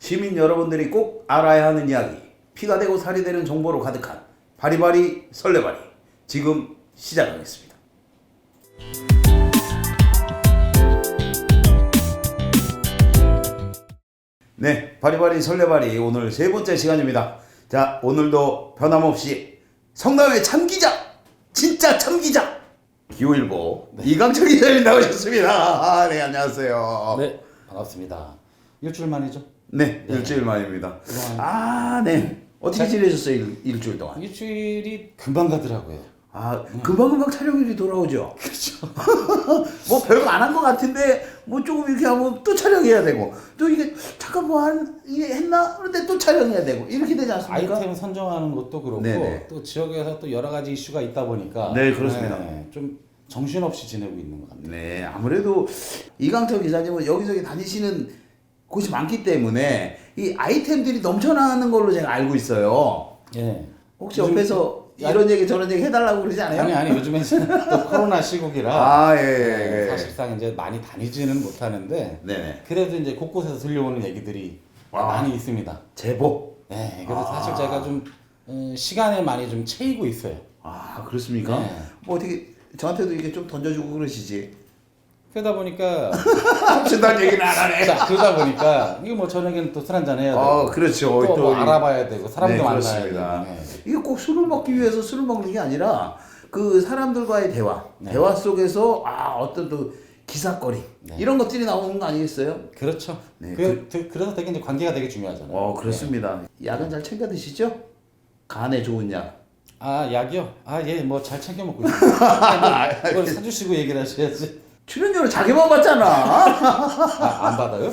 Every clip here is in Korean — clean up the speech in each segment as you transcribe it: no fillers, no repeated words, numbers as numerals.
시민 여러분들이 꼭 알아야 하는 이야기, 피가 되고 살이 되는 정보로 가득한 바리바리 설레바리 지금 시작하겠습니다. 네, 바리바리 설레바리 오늘 세 번째 시간입니다. 자, 오늘도 변함없이 성남의 참기자, 진짜 참기자 기호일보 이강철 기자님 나오셨습니다. 네, 안녕하세요. 네, 반갑습니다. 일주일 만이죠? 네, 일주일 만입니다. 네. 어떻게 지내셨어요, 일주일 동안? 일주일이 금방 가더라고요. 금방금방 촬영일이 돌아오죠. 그렇죠. 뭐 별거 안 한 것 같은데 뭐 조금 이렇게 하면 또 촬영해야 되고 또 이게 잠깐 이게 했나 그런데 또 촬영해야 되고 이렇게 되지 않습니까? 아이템 선정하는 것도 그렇고 네네. 또 지역에서 또 여러 가지 이슈가 있다 보니까 네, 그렇습니다. 좀 정신없이 지내고 있는 것 같아요. 네, 아무래도 이강철 기자님은 여기저기 다니시는 곳이 많기 때문에 이 아이템들이 넘쳐나는 걸로 제가 알고 있어요. 예. 혹시 옆에서 이런 얘기 저런 얘기 해달라고 그러지 않아요? 아니 요즘에 또 코로나 시국이라 예. 사실상 이제 많이 다니지는 못하는데 네네. 그래도 이제 곳곳에서 들려오는 얘기들이 많이 있습니다. 제보. 네, 그래서 사실 제가 좀 시간을 많이 좀 채이고 있어요. 그렇습니까? 네. 뭐 어떻게 저한테도 이게 좀 던져주고 그러시지. 그러다 보니까 준다는 얘기는 안 하네. 자, 그러다 보니까 이거 뭐 저녁에는 또 술 한잔 해야 되고 그렇죠. 또 뭐 이- 알아봐야 되고 사람도 네, 만나야 그렇습니다. 되고 이게 꼭 술을 먹기 위해서 술을 먹는 게 아니라 그 사람들과의 대화, 대화 속에서 어떤 또 기사거리 이런 것들이 나오는 거 아니겠어요? 그렇죠. 네, 그래서 되게 이제 관계가 되게 중요하잖아요. 그렇습니다. 약은 잘 챙겨 드시죠? 간에 좋은 약. 약이요? 예, 뭐 잘 챙겨 먹고 있습니다. 그걸 사주시고 얘기를 하셔야지. 출연료를 자기만 받잖아. 안 받아요?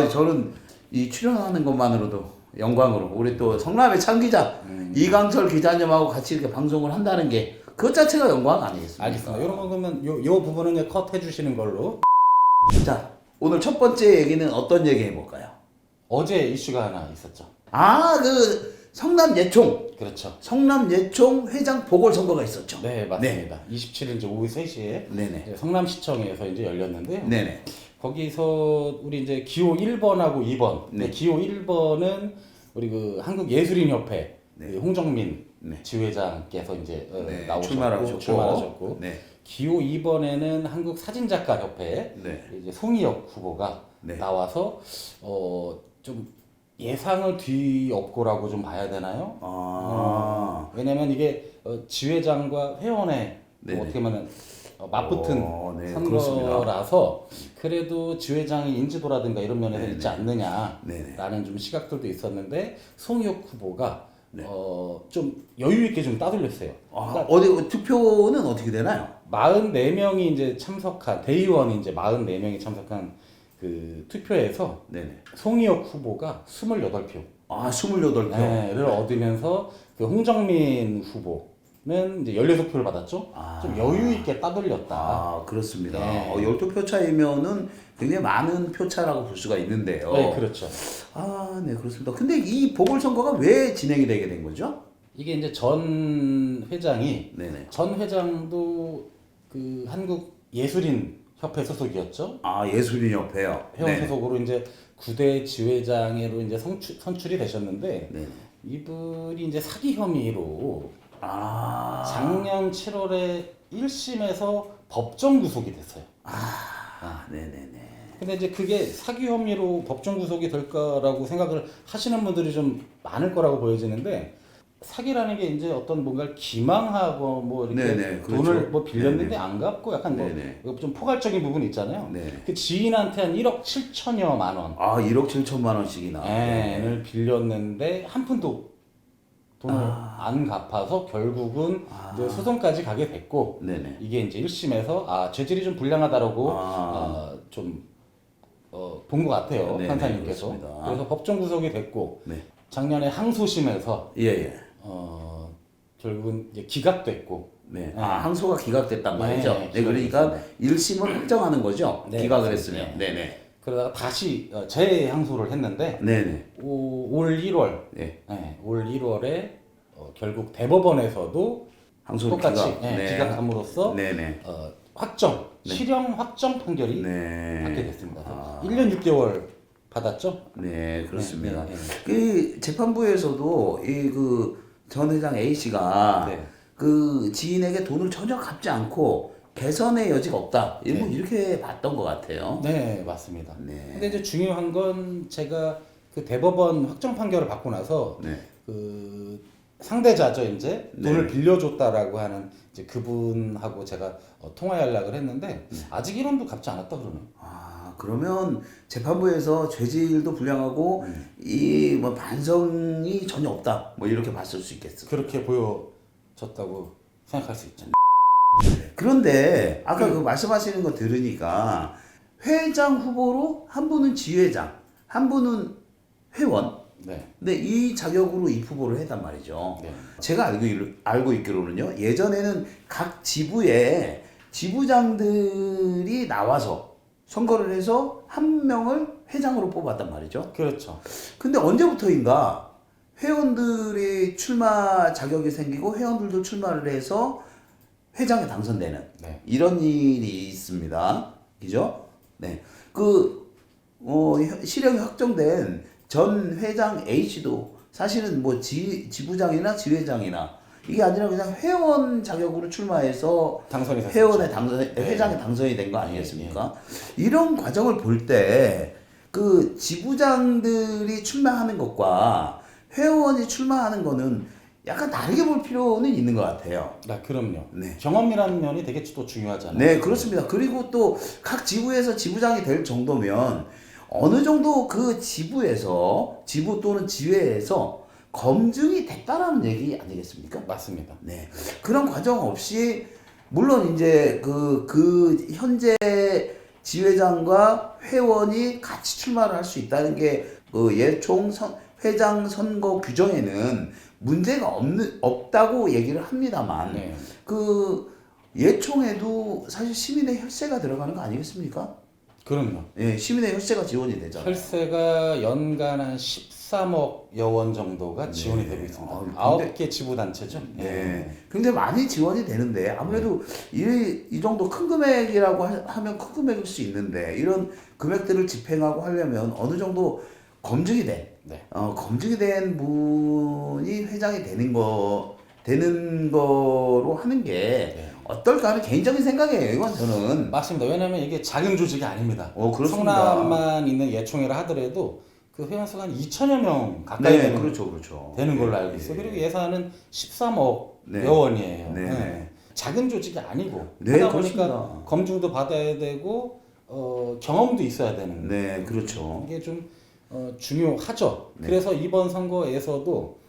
저는 이 출연하는 것만으로도 영광으로 우리 또 성남의 참 기자 이강철 기자님하고 같이 이렇게 방송을 한다는 게 그것 자체가 영광 아니겠습니까? 알겠습니다. 이런 거 그러면 요 부분은 이제 컷 해주시는 걸로. 자, 오늘 첫 번째 얘기는 어떤 얘기 해볼까요? 어제 이슈가 하나 있었죠. 그 성남 예총 그렇죠. 성남 예총 회장 보궐선거가 있었죠. 네, 맞습니다. 27일 이제 오후 3시에 네네. 성남시청에서 이제 열렸는데요. 네네. 거기서 우리 이제 기호 1번하고 2번. 네. 기호 1번은 우리 그 한국예술인협회 네. 그 홍정민 네. 지회장께서 이제 네, 나오셨고 출마하셨고 네. 기호 2번에는 한국사진작가협회 네. 이제 송희혁 후보가 네. 나와서 좀 예상을 뒤엎고라고 좀 봐야 되나요? 왜냐면 이게 지회장과 회원의 네네. 어떻게 보면 맞붙은 네, 선거라서 그래도 지회장의 인지도라든가 이런 면에서 네네. 있지 않느냐라는 네네. 좀 시각들도 있었는데 송희혁 후보가 네. 좀 여유 있게 좀 따돌렸어요. 그러니까 투표는 어떻게 되나요? 44명이 이제 참석한 대의원이 이제 44명이 참석한 그 투표에서 네네. 송희혁 후보가 28표 28표. 를 얻으면서 그 홍정민 후보는 이제 16표를 받았죠. 좀 여유 있게 따돌렸다. 그렇습니다. 네. 12표 차이면은 굉장히 많은 표 차라고 볼 수가 있는데요. 네, 그렇죠. 네, 그렇습니다. 근데 이 보궐선거가 왜 진행이 되게 된 거죠? 이게 이제 전 회장이 네네. 전 회장도 그 한국 예술인 협회 소속이었죠. 예술인협회요. 회원 네. 소속으로 이제 9대 지회장으로 이제 선출이 되셨는데 네. 이분이 이제 사기 혐의로 작년 7월에 1심에서 법정 구속이 됐어요. 네네네. 근데 이제 그게 사기 혐의로 법정 구속이 될 거라고 생각을 하시는 분들이 좀 많을 거라고 보여지는데 사기라는 게 이제 어떤 뭔가를 기망하고 뭐 이렇게 네네, 그렇죠. 돈을 뭐 빌렸는데 네네. 안 갚고 약간 네네. 뭐 좀 포괄적인 부분이 있잖아요. 네. 그 지인한테 한 1억 7천여만 원 1억 7천만 원씩이나. 을 빌렸는데 한 푼도 돈을 안 갚아서 결국은 이제 소송까지 가게 됐고 네네. 이게 이제 1심에서 죄질이 좀 불량하다라고 좀 본 것 같아요. 네네, 판사님께서. 그렇습니다. 그래서 법정 구속이 됐고 네. 작년에 항소심에서 예. 결국은 이제 기각됐고 네. 항소가 기각됐단 말이죠. 네, 네, 그러니까 기각됐습니다. 1심을 확정하는 거죠. 네, 기각을 맞습니다. 했으면. 네네. 그러다가 다시 재항소를 했는데 네네. 올 1월 네. 올 1월에 결국 대법원에서도 항소를 똑같이 네. 기각함으로써 네네. 실형 확정 판결이 네. 받게 됐습니다. 1년 6개월 받았죠? 네, 그렇습니다. 네, 그 재판부에서도 이 그 전 회장 A 씨가 네. 그 지인에게 돈을 전혀 갚지 않고 개선의 여지가 없다. 네. 이렇게 봤던 것 같아요. 네, 맞습니다. 네. 근데 이제 중요한 건 제가 그 대법원 확정 판결을 받고 나서 네. 그 상대자죠 이제 돈을 네. 빌려줬다라고 하는 이제 그분하고 제가 통화 연락을 했는데 아직 1원도 갚지 않았다 그러네요. 아, 그러면 재판부에서 죄질도 불량하고 이 뭐 반성이 전혀 없다. 뭐 이렇게 봤을 수 있겠어. 그렇게 보여졌다고 생각할 수 있죠. 그런데 아까 그 말씀하시는 거 들으니까 회장 후보로 한 분은 지회장, 한 분은 회원. 네. 근데 이 자격으로 입후보를 했단 말이죠. 네. 제가 알고 있기로는요. 예전에는 각 지부에 지부장들이 나와서 선거를 해서 한 명을 회장으로 뽑았단 말이죠. 그렇죠. 근데 언제부터인가 회원들이 출마 자격이 생기고 회원들도 출마를 해서 회장에 당선되는 네. 이런 일이 있습니다. 그죠? 네. 실형이 확정된 전 회장 A씨도 사실은 뭐 지부장이나 지회장이나 이게 아니라 그냥 회원 자격으로 출마해서 당선이 됐었죠. 회원에 회장에 당선이 된 거 아니겠습니까? 이런 과정을 볼 때 그 지부장들이 출마하는 것과 회원이 출마하는 거는 약간 다르게 볼 필요는 있는 것 같아요. 네, 그럼요. 네. 경험이라는 면이 되게 또 중요하잖아요. 네, 그렇습니다. 그리고 또 각 지부에서 지부장이 될 정도면 어느 정도 그 지부에서 지부 또는 지회에서 검증이 됐다라는 얘기 아니겠습니까? 맞습니다. 네. 그런 과정 없이 물론 이제 그 현재 지회장과 회원이 같이 출마를 할 수 있다는 게 그 예총 회장 선거 규정에는 문제가 없다고 얘기를 합니다만 네. 그 예총에도 사실 시민의 혈세가 들어가는 거 아니겠습니까? 그럼요. 예, 시민의 혈세가 지원이 되잖아요. 혈세가 연간 한 13억 원 정도가 지원이 되고 있습니다. 근데- 9개 지부 단체죠. 네, 굉장히 많이 지원이 되는데 아무래도 이 정도 큰 금액이라고 하면 큰 금액일 수 있는데 이런 금액들을 집행하고 하려면 어느 정도 검증이 된 네. 검증이 된 분이 회장이 되는 거로 하는 게 네. 어떨까 하는 개인적인 생각이에요. 이건 저는. 맞습니다. 왜냐하면 이게 작은 조직이 아닙니다. 그렇습니다. 성남만 있는 예총회라 하더라도 그 회원 수가 한 2천여 명 가까이 네, 되는, 그렇죠. 되는 걸로 알고 예. 있어요. 그리고 예산은 13억 네. 여원이에요. 네. 네. 작은 조직이 아니고 네, 하다 그렇습니다. 보니까 검증도 받아야 되고 경험도 있어야 되는 네, 그렇죠. 이게 좀 중요하죠. 네. 그래서 이번 선거에서도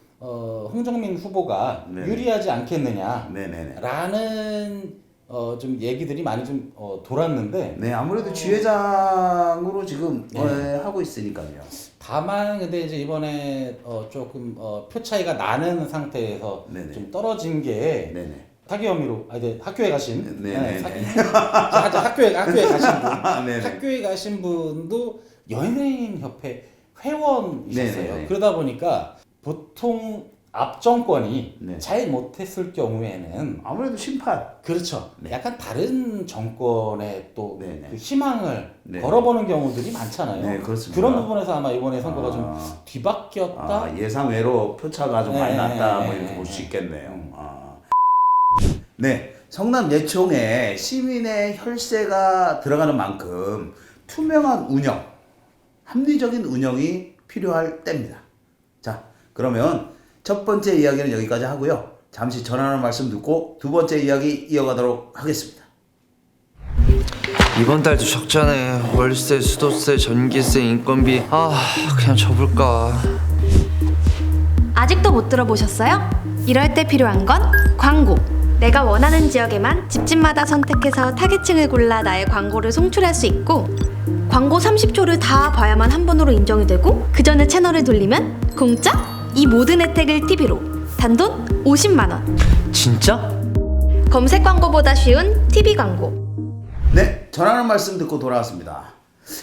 홍정민 후보가 네. 유리하지 않겠느냐라는 네네네. 좀 얘기들이 많이 좀 돌았는데 네, 아무래도 지회장으로 지금 네. 하고 있으니까요. 다만 근데 이제 이번에 조금 표 차이가 나는 상태에서 네네. 좀 떨어진 게 네네. 사기 혐의로 이제 학교에 가신 네네. 사기 학교에 가신 분 네네. 학교에 가신 분도 연예인 협회 회원이셨어요. 네네네. 그러다 보니까 보통 앞 정권이 네. 잘 못했을 경우에는 아무래도 심판. 그렇죠. 네. 약간 다른 정권에 또 네네. 그 희망을 네. 걸어보는 경우들이 많잖아요. 네, 그렇습니다. 그런 부분에서 아마 이번에 선거가 아. 좀 뒤바뀌었다. 예상외로 표차가 좀 많이 네, 났다. 네, 뭐 네, 이렇게 네, 볼 수 네. 있겠네요. 네, 성남 예총에 시민의 혈세가 들어가는 만큼 투명한 운영, 합리적인 운영이 필요할 때입니다. 자, 그러면 첫 번째 이야기는 여기까지 하고요. 잠시 전하는 말씀 듣고 두 번째 이야기 이어가도록 하겠습니다. 이번 달도 적자네. 월세, 수도세, 전기세, 인건비. 그냥 접을까. 아직도 못 들어보셨어요? 이럴 때 필요한 건 광고. 내가 원하는 지역에만 집집마다 선택해서 타겟층을 골라 나의 광고를 송출할 수 있고 광고 30초를 다 봐야만 한 번으로 인정이 되고 그 전에 채널을 돌리면 공짜? 이 모든 혜택을 TV로 단돈 50만 원. 진짜? 검색 광고보다 쉬운 TV 광고. 네, 전하는 말씀 듣고 돌아왔습니다.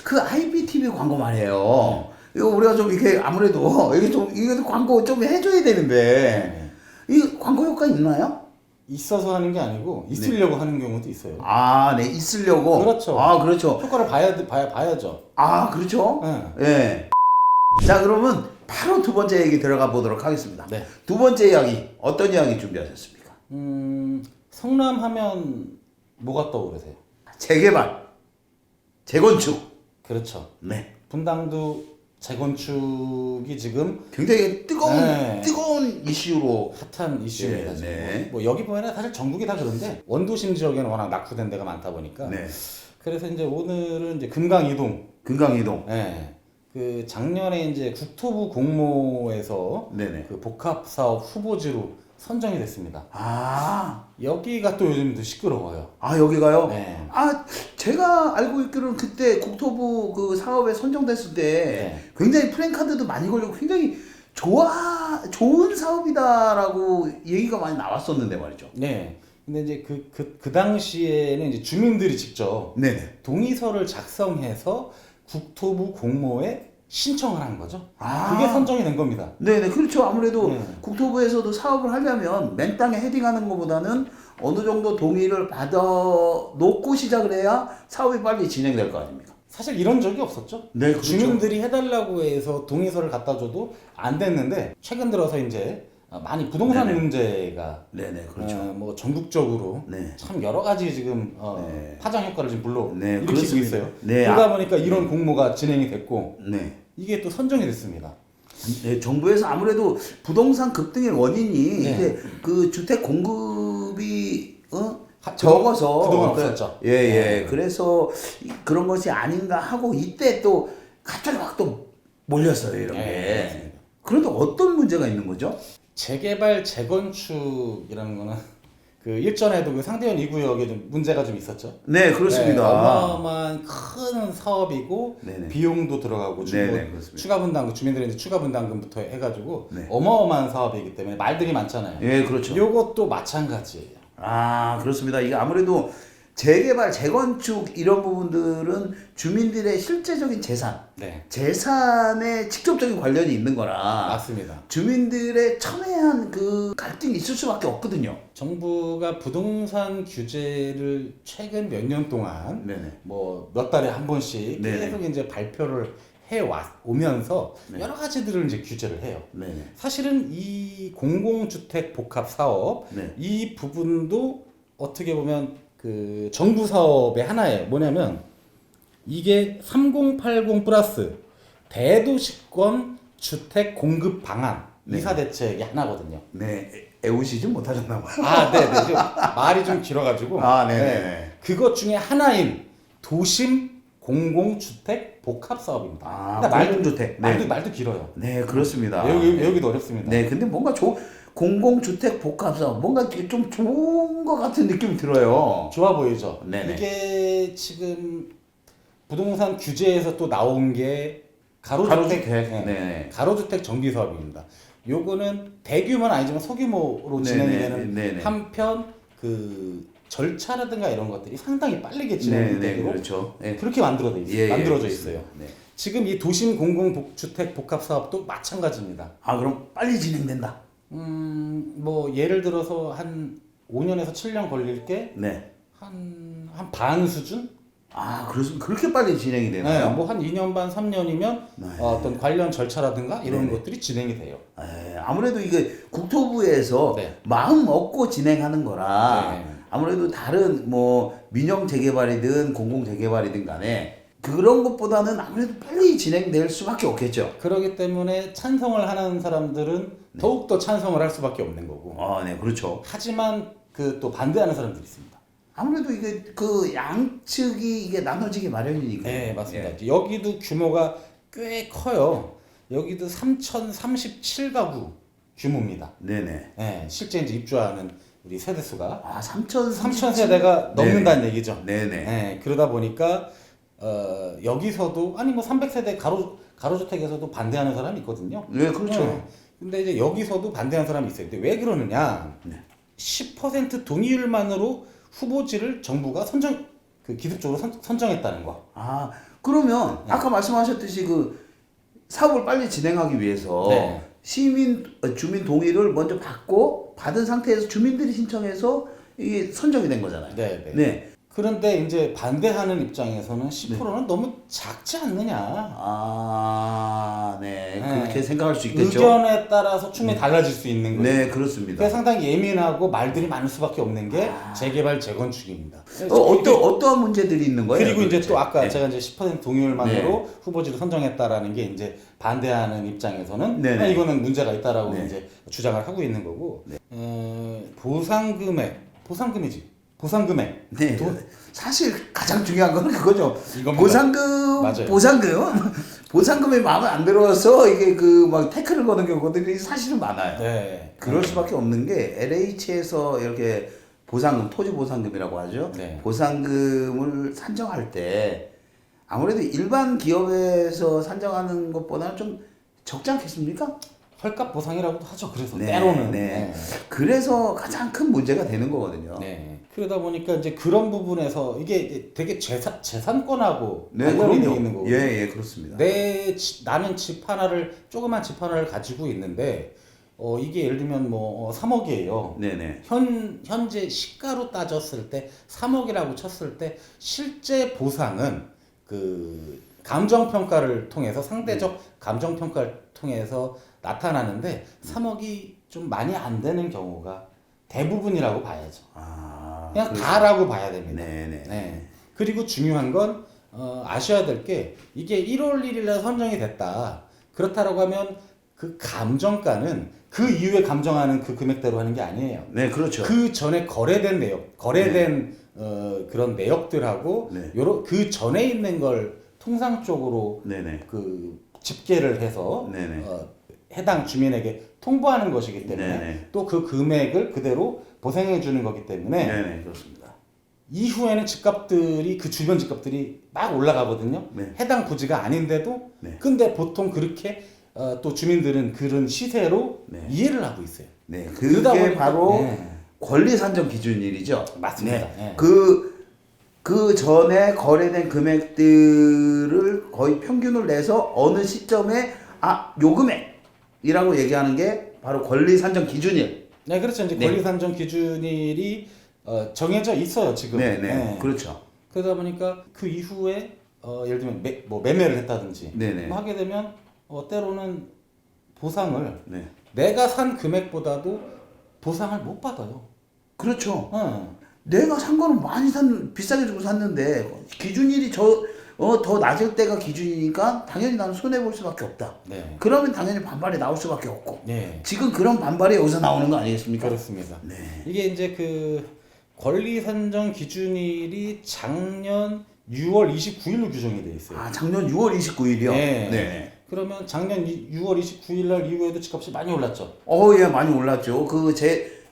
그 IPTV 광고 말이에요. 이거 우리가 좀 이렇게 아무래도 이게 광고 좀 해줘야 되는데 이 광고 효과 있나요? 있어서 하는 게 아니고 있으려고 하는 경우도 있어요. 아, 네, 있으려고. 그렇죠. 아, 그렇죠. 효과를 봐야죠. 아, 그렇죠. 네. 예. 자, 그러면 바로 두 번째 얘기 들어가 보도록 하겠습니다. 네. 두 번째 이야기 어떤 이야기 준비하셨습니까? 성남하면 뭐가 떠오르세요? 재개발, 재건축. 그렇죠. 네. 분당도 재건축이 지금 굉장히 네. 뜨거운 이슈로. 핫한 이슈입니다. 네, 지금. 네. 뭐 여기 보면 사실 전국이 다 그런데 원도심 지역에는 워낙 낙후된 데가 많다 보니까 네. 그래서 이제 오늘은 이제 금강이동. 금강이동. 네. 그 작년에 이제 국토부 공모에서 네네. 그 복합 사업 후보지로 선정이 됐습니다. 아, 여기가 또 요즘도 시끄러워요. 아 여기가요? 네. 아, 제가 알고 있기로는 그때 국토부 그 사업에 선정됐을 때 네. 굉장히 프랜카드도 많이 걸리고 굉장히 좋은 사업이다라고 얘기가 많이 나왔었는데 말이죠. 네. 근데 이제 그 당시에는 이제 주민들이 직접 네네. 동의서를 작성해서 국토부 공모에 신청을 한 거죠. 아. 그게 선정이 된 겁니다. 네네, 그렇죠. 아무래도 네. 국토부에서도 사업을 하려면 맨 땅에 헤딩하는 것보다는 어느 정도 동의를 받아 놓고 시작을 해야 사업이 빨리 진행될 거 아닙니까? 사실 이런 적이 없었죠. 네, 그렇죠. 주민들이 해달라고 해서 동의서를 갖다 줘도 안 됐는데 최근 들어서 이제 많이 부동산 네네. 문제가 네네, 그렇죠. 뭐 전국적으로 네. 참 여러 가지 지금 네. 파장 효과를 지금 불러 네, 일으키고 그렇습니다. 있어요. 네, 그러다 보니까 이런 공모가 진행이 됐고 네. 이게 또 선정이 됐습니다. 네, 정부에서 아무래도 부동산 급등의 원인이 네. 이제 그 주택 공급이 하- 적어서 그동안 없었죠. 예, 예. 네. 그래서 그런 것이 아닌가 하고 이때 또 갑자기 막 또 몰렸어요, 이런 게. 네, 맞습니다. 그런데 어떤 문제가 있는 거죠? 재개발 재건축이라는 거는 그 일전에도 그 상대원 2구역에 좀 문제가 좀 있었죠. 네, 그렇습니다. 네, 어마어마한 큰 사업이고 네네. 비용도 들어가고 네네, 그렇습니다. 추가 분담금 주민들이 이제 추가 분담금부터 해가지고 네. 어마어마한 사업이기 때문에 말들이 많잖아요. 예, 그렇죠. 요것도 마찬가지예요. 아, 그렇습니다. 이게 아무래도 재개발, 재건축 이런 부분들은 주민들의 실제적인 재산, 네, 재산에 직접적인 관련이 있는 거라 맞습니다. 주민들의 첨예한 그 갈등이 있을 수밖에 없거든요. 정부가 부동산 규제를 최근 몇 년 동안 네네. 뭐 몇 달에 한 번씩 네네. 계속 이제 발표를 오면서 네. 여러 가지들을 이제 규제를 해요. 네네. 사실은 이 공공주택 복합 사업 네. 이 부분도 어떻게 보면 그 정부 사업의 하나예요. 뭐냐면 이게 3080 플러스 대도시권 주택 공급 방안 네. 이사 대책이 하나거든요. 네. 애우시지 못하셨나 봐요. 아, 네, 네. 지금 말이 좀 길어가지고. 아, 네네. 그것 중에 하나인 도심 공공주택 복합 사업입니다. 아, 근데 공공주택. 네. 말도 길어요. 네, 그렇습니다. 외우기도 어렵습니다. 네, 근데 뭔가 공공주택 복합사업 뭔가 좀 좋은 것 같은 느낌이 들어요. 좋아 보이죠? 네네. 이게 지금 부동산 규제에서 또 나온 게 가로주택. 네. 네. 가로주택 정비 사업입니다. 요거는 대규모는 아니지만 소규모로 진행이 네네. 되는 네네. 한편 그 절차라든가 이런 것들이 상당히 빠르게 네, 진행이 네, 되도록 그렇죠. 네. 그렇게 만들어져 있어요. 예, 예, 만들어져 그렇습니다. 있어요. 네. 지금 이 도심 공공주택 복합 사업도 마찬가지입니다. 아, 그럼 빨리 진행된다. 뭐 예를 들어서 한 5년에서 7년 걸릴 게 네. 한 반 수준? 아, 그렇게 빨리 진행이 되나요? 네, 뭐 한 2년 반, 3년이면 네. 어떤 관련 절차라든가 이런 네네. 것들이 진행이 돼요. 아무래도 이게 국토부에서 네. 마음 먹고 진행하는 거라 네. 아무래도 다른 뭐 민영 재개발이든 공공 재개발이든 간에 그런 것보다는 아무래도 빨리 진행될 수밖에 없겠죠. 그렇기 때문에 찬성을 하는 사람들은 더욱더 찬성을 할 수밖에 없는 거고. 아, 네, 그렇죠. 하지만 그 또 반대하는 사람들이 있습니다. 아무래도 이게 그 양측이 이게 나눠지기 마련이니까. 네, 맞습니다. 예. 여기도 규모가 꽤 커요. 여기도 3,037가구 규모입니다. 네네. 네, 실제 이제 입주하는 우리 세대 수가 아, 3천 3,000 세대가 넘는다는 얘기죠. 네네. 네, 그러다 보니까 여기서도 아니 뭐 300세대 가로주택에서도 반대하는 사람이 있거든요. 네, 그렇죠. 근데 이제 여기서도 반대하는 사람이 있어요. 근데 왜 그러느냐? 네. 10% 동의율만으로 후보지를 정부가 기습적으로 선정했다는 거. 아, 그러면 아까 말씀하셨듯이 그 사업을 빨리 진행하기 위해서 네. 주민 동의를 먼저 받고 받은 상태에서 주민들이 신청해서 이게 선정이 된 거잖아요. 네, 네. 네. 그런데 이제 반대하는 입장에서는 10%는 너무 작지 않느냐. 네. 네. 그렇게 생각할 수 있겠죠. 의견에 따라서 충분히 달라질 수 있는 거예요. 네, 그렇습니다. 그게 상당히 예민하고 말들이 많을 수밖에 없는 게 재개발 재건축입니다. 어떠한 문제들이 있는 거예요? 그리고 이제 도대체? 또 아까 네. 제가 이제 10% 동의율만으로 네. 후보지를 선정했다라는 게 이제 반대하는 입장에서는 네네. 이거는 문제가 있다라고 네. 이제 주장을 하고 있는 거고 보상금액 네. 사실 가장 중요한 건 그거죠. 이겁니다. 맞아요. 보상금이 마음에 안 들어서 이게 그 막 태클을 거는 경우들이 사실은 많아요. 네. 그럴 수밖에 없는 게 LH에서 이렇게 보상금, 토지 보상금이라고 하죠. 네. 보상금을 산정할 때 아무래도 일반 기업에서 산정하는 것보다는 좀 적지 않겠습니까? 헐값 보상이라고도 하죠. 그래서 네, 때로는. 네. 그래서 가장 큰 문제가 되는 거거든요. 네. 그러다 보니까 이제 그런 부분에서 이게 이제 되게 재산권하고 네, 관련이 되어 그럼요. 있는 거고. 예, 그렇습니다. 나는 조그만 집 하나를 가지고 있는데 이게 예를 들면 뭐 3억이에요. 네네. 현재 시가로 따졌을 때 3억이라고 쳤을 때 실제 보상은 그 감정 평가를 통해서 상대적 감정 평가를 통해서 나타나는데 3억이 좀 많이 안 되는 경우가 대부분이라고 봐야죠. 그냥 다라고 봐야 됩니다. 네네. 네. 그리고 중요한 건 아셔야 될 게 이게 1월 1일에 선정이 됐다. 그렇다라고 하면 그 감정가는 그 이후에 감정하는 그 금액대로 하는 게 아니에요. 네, 그렇죠. 그 전에 거래된 그런 내역들하고 네. 그 전에 있는 걸 통상적으로 네네. 그 집계를 해서 네네. 해당 주민에게 통보하는 것이기 때문에 네네. 또 그 금액을 그대로 보상해 주는 거기 때문에 네네, 그렇습니다. 이후에는 집값들이 그 주변 집값들이 막 올라가거든요. 네. 해당 부지가 아닌데도 네. 근데 보통 그렇게 또 주민들은 그런 시세로 네. 이해를 하고 있어요. 네, 그러다 그게 보니까- 바로 네. 권리 산정 기준일이죠. 맞습니다. 네. 네. 그 전에 거래된 금액들을 거의 평균을 내서 어느 시점에 요 금액이라고 얘기하는 게 바로 권리 산정 기준일. 네, 그렇죠. 이제 네. 권리 산정 기준일이 정해져 있어요, 지금. 네, 그렇죠. 그러다 보니까 그 이후에 예를 들면 매매를 했다든지 네네. 뭐 하게 되면 때로는 보상을 네, 내가 산 금액보다도 보상을 못 받아요. 그렇죠. 어. 내가 산 거는 비싸게 주고 샀는데 기준일이 더 낮을 때가 기준이니까 당연히 나는 손해 볼 수밖에 없다. 네. 그러면 당연히 반발이 나올 수밖에 없고. 네. 지금 그런 반발이 여기서 나오는 거 아니겠습니까? 그렇습니다. 네. 이게 이제 그 권리 산정 기준일이 작년 6월 29일로 규정이 돼 있어요. 작년 6월 29일이요? 네. 그러면 작년 6월 29일 날 이후에도 집값이 많이 올랐죠. 예, 많이 올랐죠. 그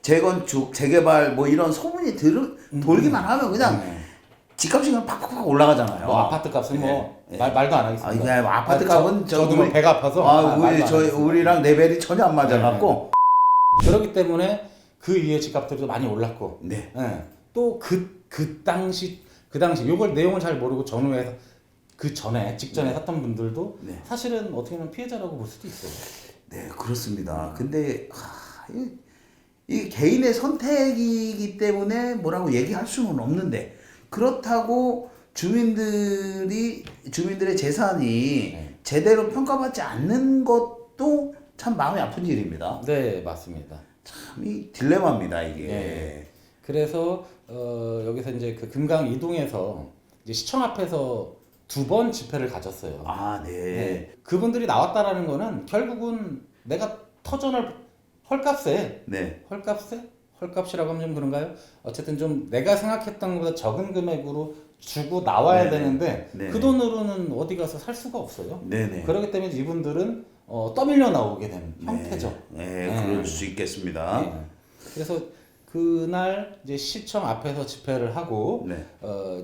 재건축, 재개발 뭐 이런 소문이 돌기만 하면 그냥 집값이 그냥 팍팍팍 올라가잖아요. 뭐 아파트 값은 뭐 네. 말도 안 하겠습니다. 이게 아파트 값은 저도 뭐 배가 아파서 말도 안 하겠습니다. 우리랑 레벨이 전혀 안 맞아갖고. 그렇기 때문에 그 이후에 집값들도 많이 올랐고, 네. 또 그 당시 요걸 내용을 잘 모르고 전후에 그 전에 직전에 샀던 분들도 네. 사실은 어떻게 보면 피해자라고 볼 수도 있어요. 네, 그렇습니다. 근데 이 개인의 선택이기 때문에 뭐라고 얘기할 수는 없는데 그렇다고 주민들의 재산이 제대로 평가받지 않는 것도 참 마음이 아픈 일입니다. 네, 맞습니다. 참 이 딜레마입니다, 이게. 네. 그래서 여기서 이제 그 금강 이동에서 이제 시청 앞에서 2번 집회를 가졌어요. 네. 그분들이 나왔다라는 거는 결국은 내가 터전을 헐값에 네. 헐값이라고 하면 좀 그런가요? 어쨌든 좀 내가 생각했던 것보다 적은 금액으로 주고 나와야 네네. 되는데 네네. 그 돈으로는 어디 가서 살 수가 없어요. 네네. 그렇기 때문에 이분들은 떠밀려 나오게 된 형태죠. 네, 그럴 수 있겠습니다. 네. 그래서 그날 이제 시청 앞에서 집회를 하고 네.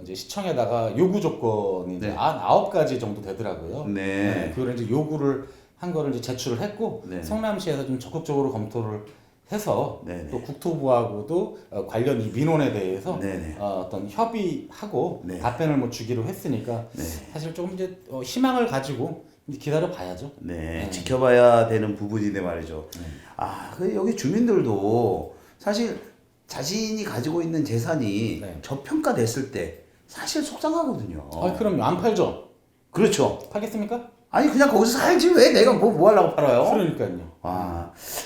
이제 시청에다가 요구 조건이 이제 네. 9가지 정도 되더라고요. 네. 그걸 이제 요구를 한 거를 이제 제출을 했고 네. 성남시에서 좀 적극적으로 검토를 해서 네. 또 국토부하고도 관련 이 민원에 대해서 네. 어떤 협의하고 네. 답변을 뭐 주기로 했으니까 네. 사실 조금 이제 희망을 가지고 기다려 봐야죠. 네, 지켜봐야 되는 부분인데 말이죠. 여기 주민들도 사실 자신이 가지고 있는 재산이 네. 저평가됐을 때 사실 속상하거든요. 그럼요. 안 팔죠. 그렇죠. 팔겠습니까? 아니 그냥 거기서 살지 왜 내가 뭐 하려고 팔아요? 그러니까요.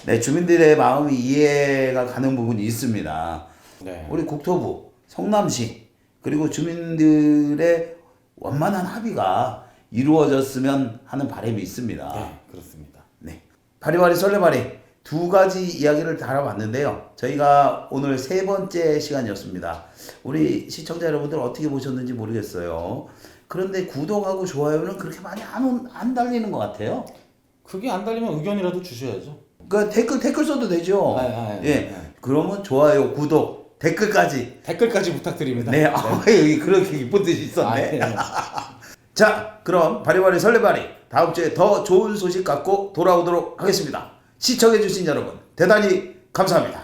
네, 주민들의 마음이 이해가 가는 부분이 있습니다. 네. 우리 국토부, 성남시 그리고 주민들의 원만한 합의가 이루어졌으면 하는 바람이 있습니다. 네, 그렇습니다. 네, 바리바리 설레바리 두 가지 이야기를 다뤄봤는데요. 저희가 오늘 세 번째 시간이었습니다. 우리 시청자 여러분들 어떻게 보셨는지 모르겠어요. 그런데 구독하고 좋아요는 그렇게 많이 안 달리는 것 같아요. 그게 안 달리면 의견이라도 주셔야죠. 그 댓글 써도 되죠. 그러면 좋아요, 구독, 댓글까지 부탁드립니다. 네, 여기 그렇게 이쁜 뜻이 있었네. 자, 그럼 바리바리 설레바리 다음 주에 더 좋은 소식 갖고 돌아오도록 하겠습니다. 시청해주신 여러분 대단히 감사합니다.